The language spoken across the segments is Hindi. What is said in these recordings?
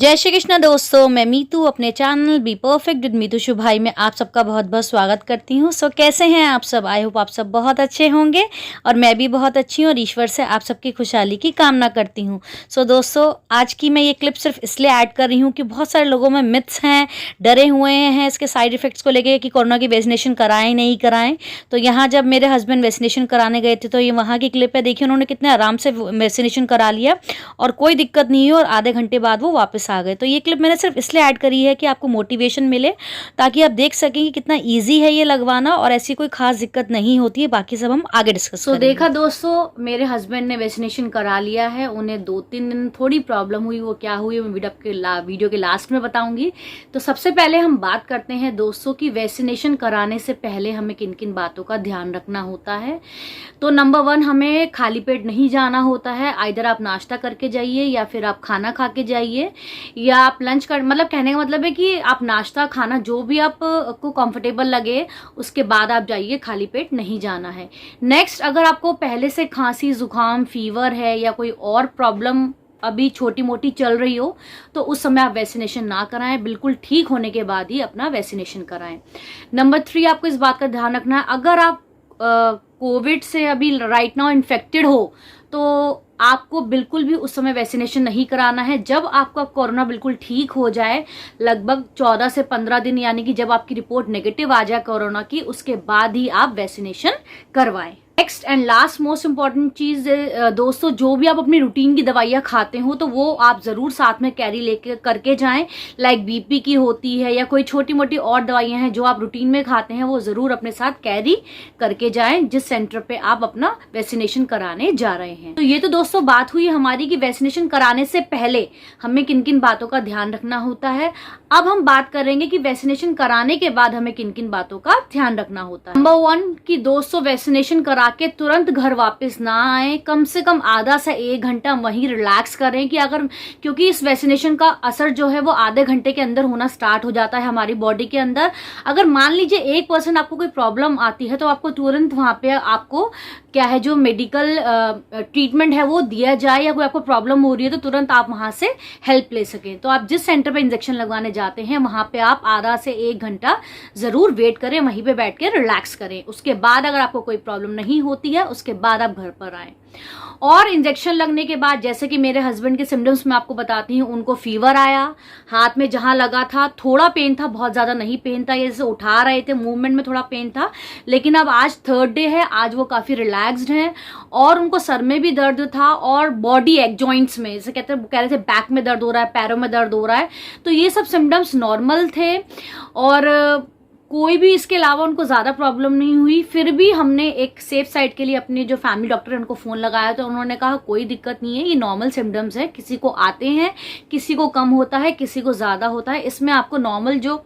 जय श्री कृष्ण दोस्तों, मैं मीतू अपने channel be perfect with Meetu Shubhai में आप सबका बहुत बहुत स्वागत करती हूँ। कैसे हैं आप सब? आई होप आप सब बहुत अच्छे होंगे और मैं भी बहुत अच्छी हूँ और ईश्वर से आप सबकी खुशहाली की कामना करती हूँ। दोस्तों, आज की मैं ये क्लिप सिर्फ इसलिए ऐड कर रही हूँ कि बहुत सारे लोगों में मिथ्स हैं, डरे हुए हैं इसके साइड इफ़ेक्ट्स को लेके कि कोरोना की वैक्सीनेशन कराएं नहीं कराएं। तो यहाँ जब मेरे हस्बैंड वैक्सीनेशन कराने गए थे तो ये वहाँ की क्लिप है, देखिए उन्होंने कितने आराम से वैक्सीनेशन करा लिया और कोई दिक्कत नहीं है और आधे घंटे बाद वो वापस आ गए। तो ये क्लिप मैंने सिर्फ इसलिए ऐड करी है कि आपको मोटिवेशन मिले, ताकि आप देख सकें कि कितना इजी है ये लगवाना और ऐसी कोई खास दिक्कत नहीं होती है। बाकी सब हम आगे डिस्कस करेंगे। देखा दोस्तों, मेरे हस्बैंड ने वैक्सीनेशन करा लिया है। उन्हें 2-3 दिन थोड़ी प्रॉब्लम हुई, वो क्या हुई मैं वीडियो के लास्ट में बताऊंगी। तो सबसे पहले हम बात करते हैं दोस्तों कि वैक्सीनेशन कराने से पहले हमें किन किन बातों का ध्यान रखना होता है। तो नंबर 1, हमें खाली पेट नहीं जाना होता है। आइदर आप नाश्ता करके जाइए या फिर आप खाना खा के जाइए या आप लंच कर, मतलब कहने का मतलब है कि आप नाश्ता खाना जो भी आपको कंफर्टेबल लगे उसके बाद आप जाइए, खाली पेट नहीं जाना है। नेक्स्ट, अगर आपको पहले से खांसी जुकाम फीवर है या कोई और प्रॉब्लम अभी छोटी मोटी चल रही हो तो उस समय आप वैक्सीनेशन ना कराएं, बिल्कुल ठीक होने के बाद ही अपना वैक्सीनेशन कराएं। नंबर 3, आपको इस बात का ध्यान रखना है, अगर आप कोविड से अभी राइट नाउ इन्फेक्टेड हो तो आपको बिल्कुल भी उस समय वैक्सीनेशन नहीं कराना है। जब आपका कोरोना बिल्कुल ठीक हो जाए, लगभग 14 से 15 दिन, यानी कि जब आपकी रिपोर्ट नेगेटिव आ जाए कोरोना की, उसके बाद ही आप वैक्सीनेशन करवाएं। Next and last most important चीज दोस्तों, जो भी आप अपनी रूटीन की दवाइयाँ खाते हो तो वो आप जरूर साथ में कैरी लेके करके जाएं। लाइक बीपी की होती है या कोई छोटी मोटी और दवाइयाँ हैं जो आप रूटीन में खाते हैं, वो जरूर अपने साथ कैरी करके जाएं जिस सेंटर पे आप अपना वैक्सीनेशन कराने जा रहे हैं। तो ये तो दोस्तों बात हुई हमारी कि वैक्सीनेशन कराने से पहले हमें किन किन बातों का ध्यान रखना होता है। अब हम बात करेंगे कि वैक्सीनेशन कराने के बाद हमें किन किन बातों का ध्यान रखना होता है। नंबर 1 कि दोस्तों, वैक्सीनेशन करा के तुरंत घर वापस ना आए, कम से कम आधा से 1 घंटा वहीं रिलैक्स करें कि क्योंकि इस वैक्सीनेशन का असर जो है वो आधे घंटे के अंदर होना स्टार्ट हो जाता है हमारी बॉडी के अंदर। अगर मान लीजिए 1% आपको कोई प्रॉब्लम आती है तो आपको तुरंत वहां पे आपको क्या है जो मेडिकल ट्रीटमेंट है वो दिया जाए, या कोई आपको प्रॉब्लम हो रही है तो तुरंत आप वहां से हेल्प ले सकें। तो आप जिस सेंटर पे इंजेक्शन लगवाने जाते हैं वहां पे आप आधा से 1 घंटा जरूर वेट करें, वहीं पे बैठ के रिलैक्स करें। उसके बाद अगर आपको कोई प्रॉब्लम नहीं होती है उसके बाद आप घर पर आए। और इंजेक्शन लगने के बाद, जैसे कि मेरे हस्बैंड के सिम्टम्स मैं आपको बताती हूँ, उनको फीवर आया, हाथ में जहां लगा था थोड़ा पेन था, बहुत ज्यादा नहीं पेन था, जैसे उठा रहे थे मूवमेंट में थोड़ा पेन था, लेकिन अब आज 3rd डे है, आज वो काफी रिलैक्स्ड हैं और उनको सर में भी दर्द था और बॉडी जॉइंट्स में, जैसे कह रहे थे बैक में दर्द हो रहा है, पैरों में दर्द हो रहा है। तो ये सब सिम्टम्स नॉर्मल थे और कोई भी इसके अलावा उनको ज्यादा प्रॉब्लम नहीं हुई। फिर भी हमने एक सेफ साइड के लिए अपने जो फैमिली डॉक्टर है उनको फोन लगाया तो उन्होंने कहा कोई दिक्कत नहीं है, ये नॉर्मल सिम्टम्स है, किसी को आते हैं, किसी को कम होता है, किसी को ज्यादा होता है। इसमें आपको नॉर्मल जो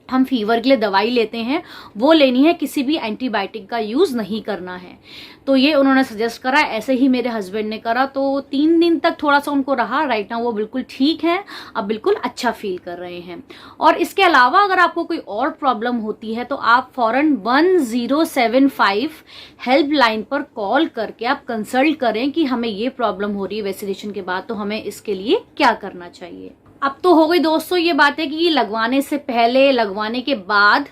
हम फीवर के लिए दवाई लेते हैं वो लेनी है, किसी भी एंटीबायोटिक का यूज नहीं करना है। तो ये उन्होंने सजेस्ट करा, ऐसे ही मेरे हस्बैंड ने करा। तो 3 दिन तक थोड़ा सा उनको रहा, राइट नाउ वो बिल्कुल ठीक है, अब बिल्कुल अच्छा फील कर रहे हैं। और इसके अलावा अगर आपको कोई और प्रॉब्लम होती है तो आप फौरन 1075 हेल्पलाइन पर कॉल करके आप कंसल्ट करें कि हमें ये प्रॉब्लम हो रही है वैक्सीनेशन के बाद, तो हमें इसके लिए क्या करना चाहिए। अब तो हो गई दोस्तों ये बातें कि लगवाने से पहले, लगवाने के बाद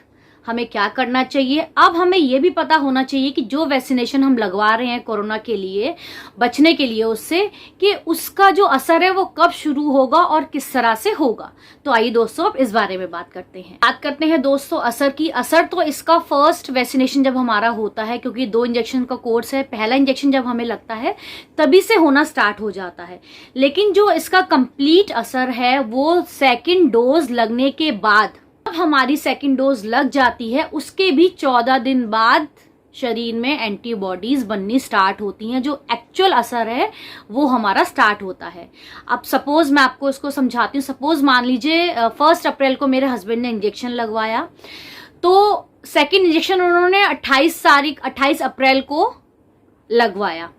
हमें क्या करना चाहिए। अब हमें ये भी पता होना चाहिए कि जो वैक्सीनेशन हम लगवा रहे हैं कोरोना के लिए, बचने के लिए उससे, कि उसका जो असर है वो कब शुरू होगा और किस तरह से होगा। तो आइए दोस्तों अब इस बारे में बात करते हैं दोस्तों असर की। असर तो इसका फर्स्ट वैक्सीनेशन जब हमारा होता है, क्योंकि 2 इंजेक्शन का कोर्स है, पहला इंजेक्शन जब हमें लगता है तभी से होना स्टार्ट हो जाता है। लेकिन जो इसका कंप्लीट असर है वो 2nd डोज लगने के बाद, जब हमारी 2nd डोज लग जाती है उसके भी 14 दिन बाद शरीर में एंटीबॉडीज बननी स्टार्ट होती हैं, जो एक्चुअल असर है वो हमारा स्टार्ट होता है। अब सपोज मैं आपको इसको समझाती हूँ। सपोज मान लीजिए 1 अप्रैल को मेरे हस्बैंड ने इंजेक्शन लगवाया, तो 2nd इंजेक्शन उन्होंने 28 अप्रैल को लगवाया,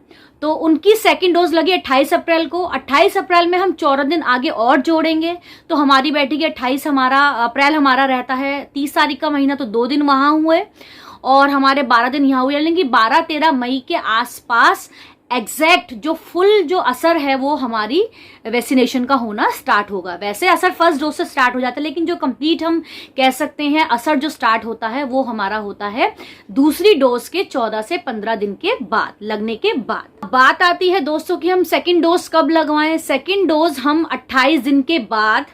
तो उनकी 2nd डोज लगी 28 अप्रैल को। 28 अप्रैल में हम 14 दिन आगे और जोड़ेंगे तो हमारी बैठेगी 28 अप्रैल हमारा रहता है 30 तारीख का महीना, तो 2 दिन वहां हुए और हमारे 12 दिन यहाँ हुए, यानी कि 12-13 मई के आसपास एग्जैक्ट जो फुल जो असर है वो हमारी वैक्सीनेशन का होना स्टार्ट होगा। वैसे असर फर्स्ट डोज से स्टार्ट हो जाता है, लेकिन जो कंप्लीट हम कह सकते हैं असर जो स्टार्ट होता है वो हमारा होता है दूसरी डोज के 14 से 15 दिन के बाद, लगने के बाद। बात आती है दोस्तों कि हम सेकेंड डोज कब लगवाएं। सेकेंड डोज हम 28 दिन के बाद,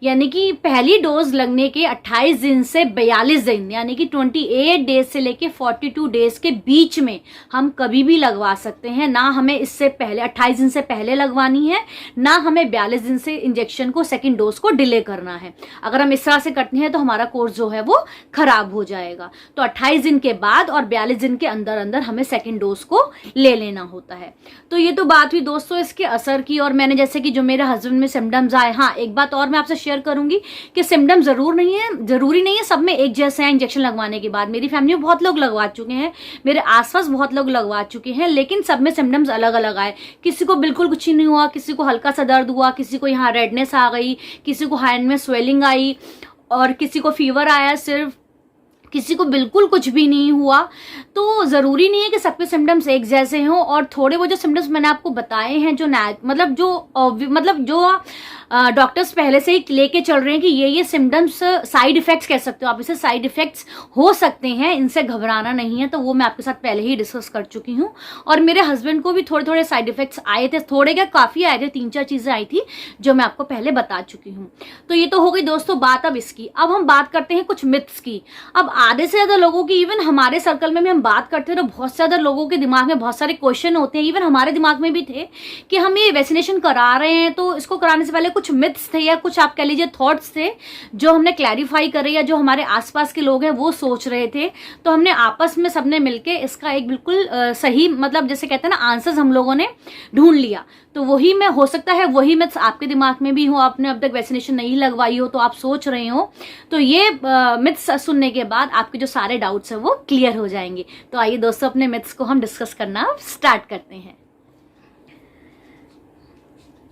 यानी कि पहली डोज लगने के 28 दिन से 42 दिन, यानी कि 28 डेज से लेके 42 डेज के बीच में हम कभी भी लगवा सकते हैं। ना हमें इससे पहले 28 दिन से पहले लगवानी है, ना हमें 42 दिन से इंजेक्शन को सेकंड डोज को डिले करना है। अगर हम इस तरह से करते हैं तो हमारा कोर्स जो है वो खराब हो जाएगा। तो 28 दिन के बाद और 42 दिन के अंदर अंदर हमें सेकेंड डोज को ले लेना होता है। तो ये तो बात हुई दोस्तों इसके असर की। और मैंने जैसे कि जो मेरे हस्बैंड में सिम्टम्स आए, हाँ एक बात और मैं आपसे शेयर करूंगी कि सिम्टम जरूरी नहीं है सब में एक जैसे हैं इंजेक्शन लगवाने के बाद। मेरी फैमिली में बहुत लोग लगवा चुके हैं, मेरे आसपास बहुत लोग लगवा चुके हैं, लेकिन सब में सिम्टम्स अलग अलग आए। किसी को बिल्कुल कुछ नहीं हुआ, किसी को हल्का सा दर्द हुआ, किसी को यहाँ रेडनेस आ गई, किसी को हैंड में स्वेलिंग आई, और किसी को फीवर आया सिर्फ, किसी को बिल्कुल कुछ भी नहीं हुआ। तो जरूरी नहीं है कि सबके सिम्टम्स एक जैसे हों। और थोड़े वो जो सिम्टम्स मैंने आपको बताए हैं जो मतलब जो डॉक्टर्स पहले से ही लेके चल रहे हैं कि ये सिम्टम्स साइड इफेक्ट्स कह सकते हो आप इसे, साइड इफेक्ट्स हो सकते हैं, इनसे घबराना नहीं है। तो वो मैं आपके साथ पहले ही डिस्कस कर चुकी हूँ। और मेरे हस्बैंड को भी थोड़े थोड़े साइड इफेक्ट्स आए थे, थोड़े क्या काफी आए थे, 3-4 चीजें आई थी जो मैं आपको पहले बता चुकी हूँ। तो ये तो हो गई दोस्तों बात अब इसकी। अब हम बात करते हैं कुछ मिथ्स की। अब आधे से ज्यादा लोगों की, इवन हमारे सर्कल में भी हम बात करते हैं तो बहुत से ज्यादा लोगों के दिमाग में बहुत सारे क्वेश्चन होते हैं, इवन हमारे दिमाग में भी थे कि हम ये वैक्सीनेशन करा रहे हैं तो इसको कराने से पहले कुछ मिथ्स थे या कुछ आप कह लीजिए थॉट्स थे जो हमने क्लैरिफाई करे, या जो हमारे आसपास के लोग हैं वो सोच रहे थे। तो हमने आपस में सबने मिलके इसका एक बिल्कुल सही मतलब जैसे कहते हैं ना आंसर्स हम लोगों ने ढूंढ लिया। तो वही मैं हो सकता है वही मिथ्स आपके दिमाग में भी हो, आपने अब तक वैक्सीनेशन नहीं लगवाई हो तो आप सोच रहे हो। तो ये मिथ्स सुनने के बाद आपके जो सारे डाउट्स हैं वो क्लियर हो जाएंगे। तो आइए दोस्तों अपने मिथ्स को हम डिस्कस करना स्टार्ट करते हैं।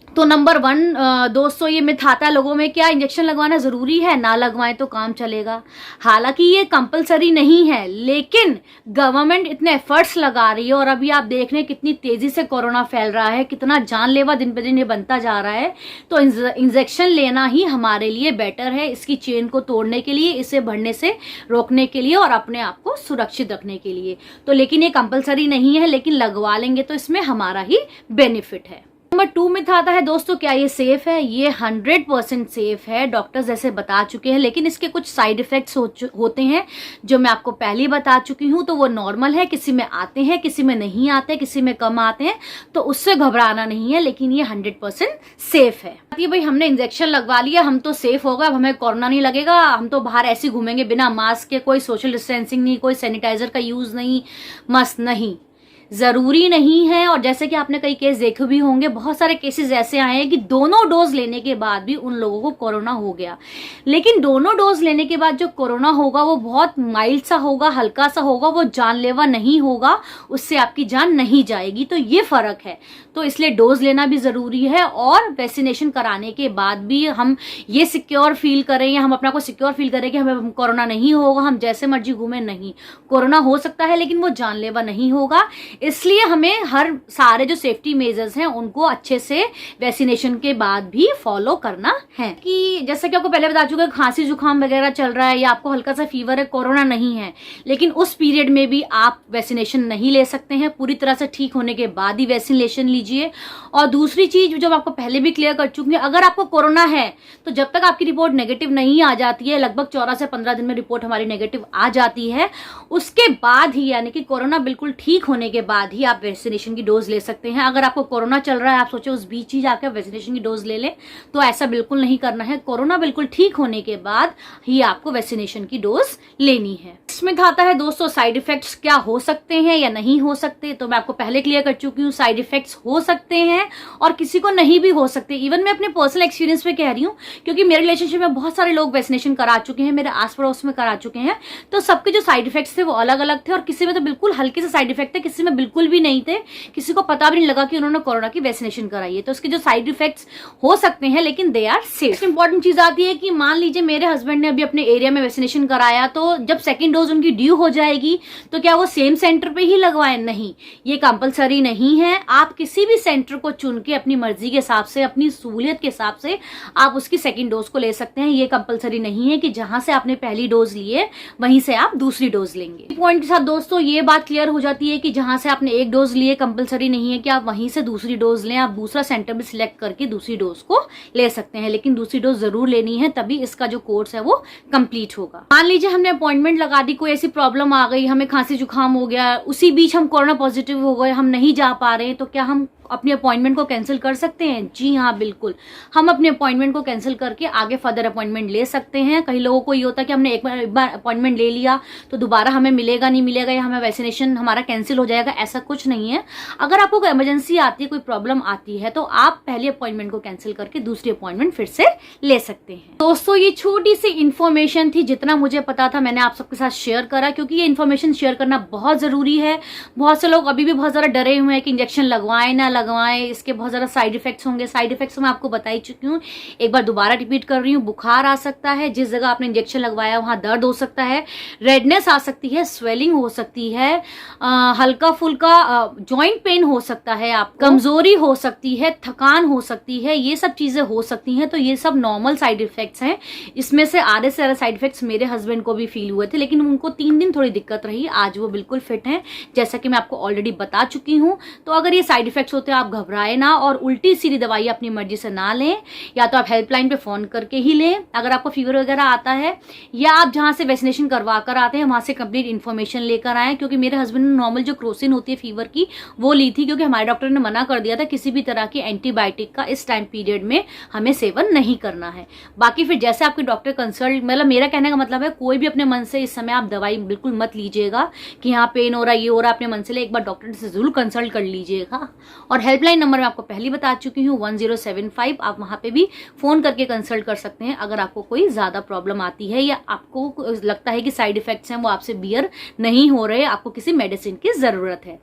तो नंबर 1 दोस्तों ये मिथ आता है लोगों में, क्या इंजेक्शन लगवाना जरूरी है, ना लगवाएं तो काम चलेगा। हालांकि ये कंपलसरी नहीं है, लेकिन गवर्नमेंट इतने एफर्ट्स लगा रही है और अभी आप देख रहे हैं कितनी तेजी से कोरोना फैल रहा है, कितना जानलेवा दिन पे दिन ये बनता जा रहा है। तो इंजेक्शन लेना ही हमारे लिए बेटर है, इसकी चेन को तोड़ने के लिए, इसे बढ़ने से रोकने के लिए और अपने आप को सुरक्षित रखने के लिए। तो लेकिन ये कंपलसरी नहीं है, लेकिन लगवा लेंगे तो इसमें हमारा ही बेनिफिट है। नंबर 2 मिथ आता है दोस्तों, क्या ये सेफ है? ये 100% सेफ है, डॉक्टर्स जैसे बता चुके हैं, लेकिन इसके कुछ साइड इफेक्ट्स होते हैं जो मैं आपको पहले बता चुकी हूँ। तो वो नॉर्मल है, किसी में आते हैं, किसी में नहीं आते, किसी में कम आते हैं, तो उससे घबराना नहीं है, लेकिन ये 100% सेफ है। भाई हमने इंजेक्शन लगवा लिया, हम तो सेफ होगा, अब हमें कोरोना नहीं लगेगा, हम तो बाहर ऐसे घूमेंगे बिना मास्क के, कोई सोशल डिस्टेंसिंग नहीं, कोई सैनिटाइजर का यूज नहीं, मस्त नहीं, जरूरी नहीं है। और जैसे कि आपने कई केस देखे भी होंगे, बहुत सारे केसेस ऐसे आए हैं कि दोनों डोज लेने के बाद भी उन लोगों को कोरोना हो गया, लेकिन दोनों डोज लेने के बाद जो कोरोना होगा वो बहुत माइल्ड सा होगा, हल्का सा होगा, वो जानलेवा नहीं होगा, उससे आपकी जान नहीं जाएगी। तो ये फर्क है। तो इसलिए डोज लेना भी जरूरी है, और वैक्सीनेशन कराने के बाद भी हम ये सिक्योर फील करें या हम अपना को सिक्योर फील करें कि हमें कोरोना नहीं होगा, हम जैसे मर्जी घूमें, नहीं, कोरोना हो सकता है लेकिन वो जानलेवा नहीं होगा। इसलिए हमें हर सारे जो सेफ्टी मेजर्स हैं उनको अच्छे से वैक्सीनेशन के बाद भी फॉलो करना है। कि जैसे कि आपको पहले बता चुका है, खांसी जुकाम वगैरह चल रहा है या आपको हल्का सा फीवर है, कोरोना नहीं है, लेकिन उस पीरियड में भी आप वैक्सीनेशन नहीं ले सकते हैं, पूरी तरह से ठीक होने के बाद ही वैक्सीनेशन लीजिए। और दूसरी चीज जो आपको पहले भी क्लियर कर चुकी हूँ, अगर आपको कोरोना है तो जब तक आपकी रिपोर्ट नेगेटिव नहीं आ जाती है, लगभग 14 से 15 दिन में रिपोर्ट हमारी नेगेटिव आ जाती है, उसके बाद ही यानी कि कोरोना बिल्कुल ठीक होने के बाद ही आप वैक्सीनेशन की डोज ले सकते हैं। अगर आपको कोरोना चल रहा है, आप सोचे उस बीच ही जाकर वैक्सीनेशन की डोज ले लें, तो ऐसा बिल्कुल नहीं करना है। कोरोना बिल्कुल ठीक होने के बाद ही आपको वैक्सीनेशन की डोज लेनी है। इसमें आता है दोस्तों साइड इफेक्ट्स क्या हो सकते हैं या नहीं हो सकते, तो मैं आपको पहले क्लियर कर चुकी हूँ, साइड इफेक्ट्स हो सकते हैं और किसी को नहीं भी हो सकते। इवन मैं अपने पर्सनल एक्सपीरियंस पे कह रही हूँ, क्योंकि मेरे रिलेशनशिप में बहुत सारे लोग वैक्सीनेशन करा चुके हैं, मेरे आस पड़ोस में करा चुके हैं, तो सबके जो साइड इफेक्ट्स थे वो अलग अलग थे, और किसी में तो बिल्कुल हल्के से साइड इफेक्ट थे, किसी में बिल्कुल भी नहीं थे, किसी को पता भी नहीं लगा कि उन्होंने कोरोना की वैक्सीनेशन कराई है। तो उसके जो साइड इफेक्ट्स हो सकते हैं लेकिन दे आर सेफ। इंपॉर्टेंट चीज आती है कि मान लीजिए मेरे हस्बैंड ने अभी अपने एरिया में वैक्सीनेशन कराया, तो जब सेकंड डोज उनकी ड्यू हो जाएगी तो क्या वो सेम सेंटर पे ही लगवाएं? नहीं, ये कंपलसरी नहीं है। आप किसी भी सेंटर को चुन के अपनी मर्जी के हिसाब से, अपनी सहूलियत के हिसाब से आप उसकी सेकंड डोज को ले सकते हैं। ये कंपलसरी नहीं है कि जहां से आपने पहली डोज ली है वहीं से आप दूसरी डोज लेंगे। पॉइंट के साथ दोस्तों ये बात क्लियर हो जाती है कि जहां से आपने एक डोज ली है कंपलसरी नहीं है कि आप वहीं से दूसरी डोज लें। आप दूसरा सेंटर भी सिलेक्ट करके दूसरी डोज को ले सकते हैं, लेकिन दूसरी डोज जरूर लेनी है, तभी इसका जो कोर्स है वो कंप्लीट होगा। मान लीजिए हमने अपॉइंटमेंट लगा दी, कोई ऐसी प्रॉब्लम आ गई, हमें खांसी जुकाम हो गया, उसी बीच हम कोरोना पॉजिटिव हो गए, हम नहीं जा पा रहे हैं, तो क्या हम अपनी अपॉइंटमेंट को कैंसिल कर सकते हैं? जी हाँ, बिल्कुल। हम अपने अपॉइंटमेंट को कैंसिल करके आगे फर्दर अपॉइंटमेंट ले सकते हैं। कई लोगों को ये होता है कि हमने एक बार अपॉइंटमेंट ले लिया तो दोबारा हमें मिलेगा नहीं मिलेगा, या हमें वैक्सीनेशन हमारा कैंसिल हो जाएगा। ऐसा कुछ नहीं है। अगर आपको कोई इमरजेंसी आती है, कोई प्रॉब्लम आती है, तो आप पहले अपॉइंटमेंट को कैंसिल करके दूसरी अपॉइंटमेंट फिर से ले सकते हैं। दोस्तों ये छोटी सी इन्फॉर्मेशन थी, जितना मुझे पता था मैंने आप सबके साथ शेयर करा, क्योंकि ये इन्फॉर्मेशन शेयर करना बहुत जरूरी है। बहुत से लोग अभी भी बहुत ज्यादा डरे हुए हैं कि इंजेक्शन लगवाएं ना लगवाएं, इसके बहुत ज्यादा साइड इफेक्ट्स होंगे। साइड इफेक्ट्स मैं आपको बता ही चुकी हूँ, एक बार दोबारा रिपीट कर रही हूँ। बुखार आ सकता है, जिस जगह आपने इंजेक्शन लगवाया वहां दर्द हो सकता है, रेडनेस आ सकती है, स्वेलिंग हो सकती है, हल्का फुल्का जॉइंट पेन हो सकता है, आप कमजोरी हो सकती है, थकान हो सकती है, ये सब चीजें हो सकती हैं। तो ये सब नॉर्मल साइड इफेक्ट्स हैं। इसमें से आधे से ज्यादा साइड इफेक्ट्स मेरे हस्बैंड को भी फील हुए थे, लेकिन उनको 3 दिन थोड़ी दिक्कत रही। आज वो बिल्कुल फिट हैं, जैसा कि मैं आपको ऑलरेडी बता चुकी हूँ। तो अगर ये साइड इफेक्ट्स होते हैं आप घबराए ना, और उल्टी सीधी दवाई अपनी मर्जी से ना लें। या तो आप हेल्पलाइन पे फोन करके ही लें अगर आपको फीवर वगैरह आता है, या आप जहां से वैक्सीनेशन करवा कर आते हैं वहां से कंप्लीट इन्फॉर्मेशन लेकर आए। क्योंकि मेरे हस्बैंड ने नॉर्मल जो क्रोसिन होती है फीवर की वो ली थी, क्योंकि हमारे डॉक्टर ने मना कर दिया था किसी भी तरह की एंटीबायोटिक का इस टाइम पीरियड में हमें सेवन नहीं करना है। बाकी फिर जैसे आपके डॉक्टर कंसल्ट, मतलब मेरा कहने का मतलब है कोई भी अपने मन से इस समय आप दवाई बिल्कुल मत लीजिएगा कि यहाँ पेन हो रहा है, ये हो रहा है, अपने मन से ले। एक बार डॉक्टर से जरूर कंसल्ट कर लीजिएगा। और हेल्पलाइन नंबर मैं आपको पहले बता चुकी हूँ 1075, आप वहां पे भी फोन करके कंसल्ट कर सकते हैं अगर आपको कोई ज्यादा प्रॉब्लम आती है, या आपको लगता है कि साइड इफेक्ट्स हैं वो आपसे बियर नहीं हो रहे, आपको किसी मेडिसिन की जरूरत है।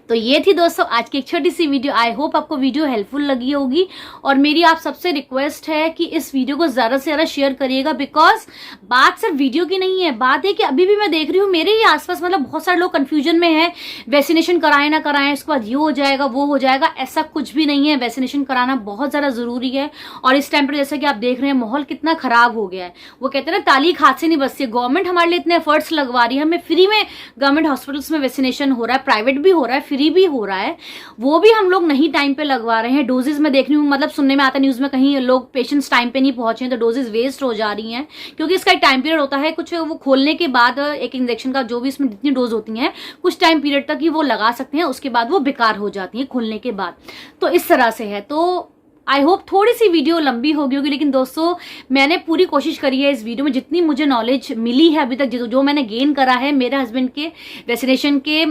तो ये थी दोस्तों आज की एक छोटी सी वीडियो। आई होप आपको वीडियो हेल्पफुल लगी होगी, और मेरी आप सबसे रिक्वेस्ट है कि इस वीडियो को ज्यादा से ज्यादा शेयर करिएगा। बिकॉज बात सिर्फ वीडियो की नहीं है, बात है कि अभी भी मैं देख रही हूँ मेरे ही आसपास मतलब बहुत सारे लोग कंफ्यूजन में है, वैक्सीनेशन कराएं ना कराएं, इसके बाद ये हो जाएगा वो हो जाएगा। ऐसा कुछ भी नहीं है, वैक्सीनेशन कराना बहुत ज्यादा जरूरी है। और इस टाइम पर जैसा कि आप देख रहे हैं माहौल कितना खराब हो गया है। वो कहते हैं ना ताली हाथ से नहीं बचती। गवर्नमेंट हमारे लिए इतने एफर्ट्स लगवा रही है, हमें फ्री में गवर्नमेंट हॉस्पिटल्स में वैक्सीनेशन हो रहा है, प्राइवेट भी हो रहा है, फ्री भी हो रहा है, वो भी हम लोग नहीं टाइम पे लगवा रहे हैं। डोजेस में देख रही हूँ, मतलब सुनने में आता है न्यूज में कहीं लोग पेशेंट्स टाइम पे नहीं पहुंचे हैं तो डोजेस वेस्ट हो जा रही हैं। क्योंकि इसका एक टाइम पीरियड होता है, कुछ वो खोलने के बाद एक इंजेक्शन का जो भी इसमें जितनी डोज होती है कुछ टाइम पीरियड तक ही वो लगा सकते हैं, उसके बाद वो बेकार हो जाती है खोलने के बाद। तो इस तरह से है। तो आई होप थोड़ी सी वीडियो लंबी होगी, लेकिन दोस्तों मैंने पूरी कोशिश करी है इस वीडियो में, जितनी मुझे नॉलेज मिली है अभी तक, जो मैंने गेन करा है मेरे हस्बैंड के वैक्सीनेशन के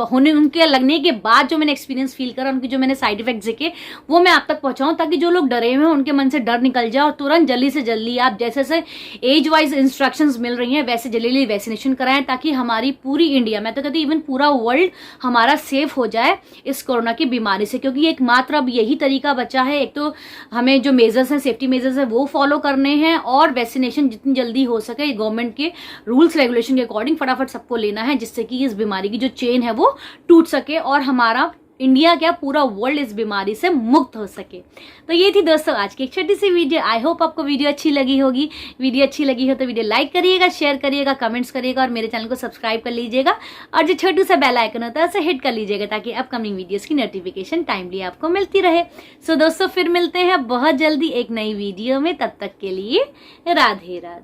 होने, उनके लगने के बाद जो मैंने एक्सपीरियंस फील करा, उनकी जो मैंने साइड इफेक्ट देखे, वो मैं आप तक पहुंचाऊं, ताकि जो लोग डरे हुए हैं उनके मन से डर निकल जाए और तुरंत जल्दी से जल्दी आप जैसे जैसे एज वाइज इंस्ट्रक्शंस मिल रही हैं वैसे जल्दी वैक्सीनेशन कराएं, ताकि हमारी पूरी इंडिया, मैं तो कहती इवन पूरा वर्ल्ड हमारा सेफ हो जाए इस कोरोना की बीमारी से। क्योंकि एकमात्र अब यही तरीका बचा है, एक तो हमें जो मेजर्स हैं, सेफ्टी मेजर्स है वो फॉलो करने हैं, और वैक्सीनेशन जितनी जल्दी हो सके गवर्नमेंट के रूल्स रेगुलेशन के अकॉर्डिंग फटाफट सबको लेना है, जिससे कि इस बीमारी की जो चेन है वो टूट सके और हमारा इंडिया क्या पूरा वर्ल्ड इस बीमारी से मुक्त हो सके। तो ये थी दोस्तों आज की एक छोटी सी वीडियो। आई होप आपको वीडियो अच्छी लगी होगी। वीडियो अच्छी लगी हो तो वीडियो लाइक करिएगा, शेयर करिएगा, कमेंट्स करिएगा, और मेरे चैनल को सब्सक्राइब कर लीजिएगा, और जो छोटू सा बेल आइकन होता है उसे हिट कर लीजिएगा, ताकि अपकमिंग वीडियोस की नोटिफिकेशन टाइमली आपको मिलती रहे। सो दोस्तों फिर मिलते हैं बहुत जल्दी एक नई वीडियो में, तब तक के लिए राधे राधे।